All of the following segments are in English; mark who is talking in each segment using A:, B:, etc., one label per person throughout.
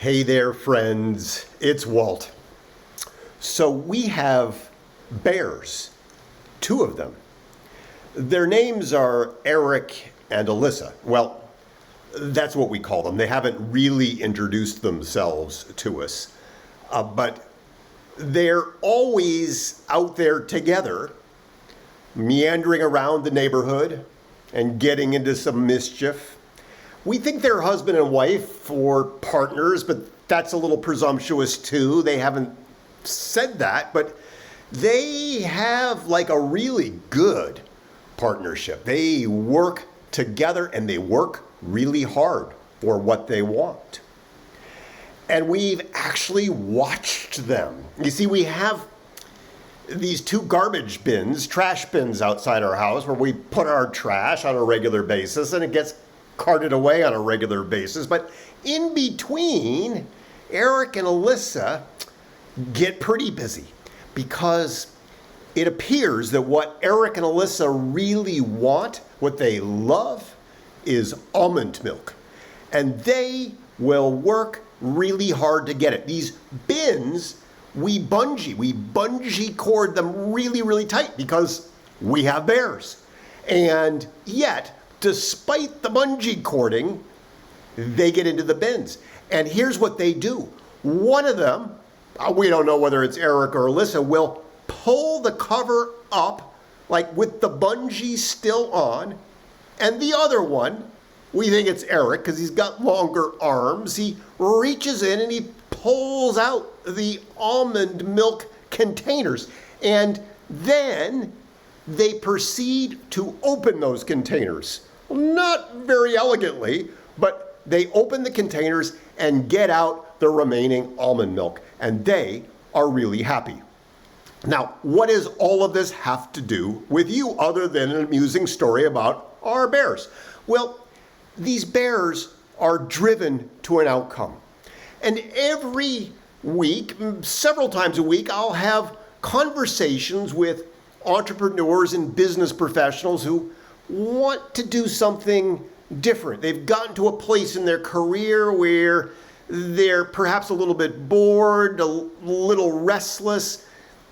A: Hey there, friends. It's Walt. So we have bears, two of them. Their names are Eric and Alyssa. Well, that's what we call them. They haven't really introduced themselves to us, but they're always out there together, meandering around the neighborhood and getting into some mischief. We think they're husband and wife or partners, but that's a little presumptuous too. They haven't said that, but they have like a really good partnership. They work together and they work really hard for what they want. And we've actually watched them. You see, we have these two garbage bins, trash bins outside our house where we put our trash on a regular basis and it gets carted away on a regular basis. But in between, Eric and Alyssa get pretty busy because it appears that what Eric and Alyssa really want, what they love, is almond milk. And they will work really hard to get it. These bins, we bungee cord them really, really tight because we have bears. And yet, despite the bungee cording, they get into the bins. And here's what they do. One of them, we don't know whether it's Eric or Alyssa, will pull the cover up, like with the bungee still on. And the other one, we think it's Eric because he's got longer arms. He reaches in and he pulls out the almond milk containers. And then they proceed to open those containers. Not very elegantly, but they open the containers and get out the remaining almond milk. And they are really happy. Now, what does all of this have to do with you other than an amusing story about our bears? Well, these bears are driven to an outcome. And every week, several times a week, I'll have conversations with entrepreneurs and business professionals who want to do something different. They've gotten to a place in their career where they're perhaps a little bit bored, a little restless.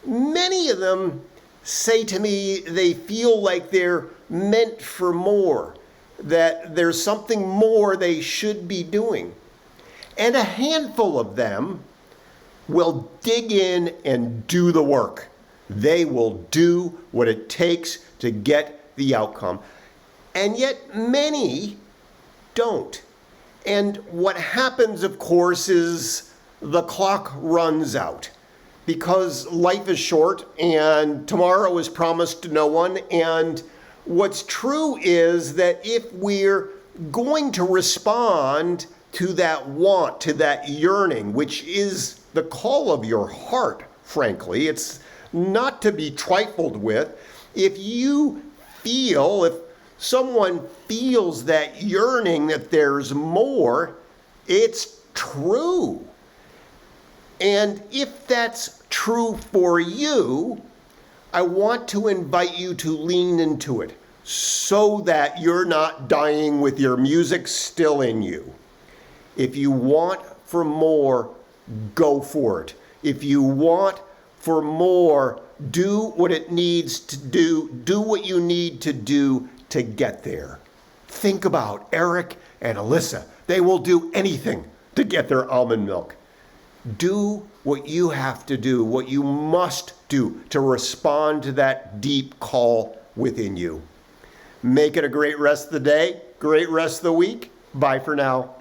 A: Many of them say to me they feel like they're meant for more, that there's something more they should be doing. And a handful of them will dig in and do the work. They will do what it takes to get the outcome. And yet many don't. And what happens, of course, is the clock runs out because life is short and tomorrow is promised to no one. And what's true is that if we're going to respond to that want, to that yearning, which is the call of your heart, frankly, it's not to be trifled with. If someone feels that yearning, that there's more, it's true. And if that's true for you, I want to invite you to lean into it so that you're not dying with your music still in you. If you want for more, go for it. If you want for more, do what it needs to do what you need to do to get there. Think about Eric and Alyssa. They will do anything to get their almond milk. Do what you have to do, what you must do to respond to that deep call within you. Make it a great rest of the day, great rest of the week. Bye for now.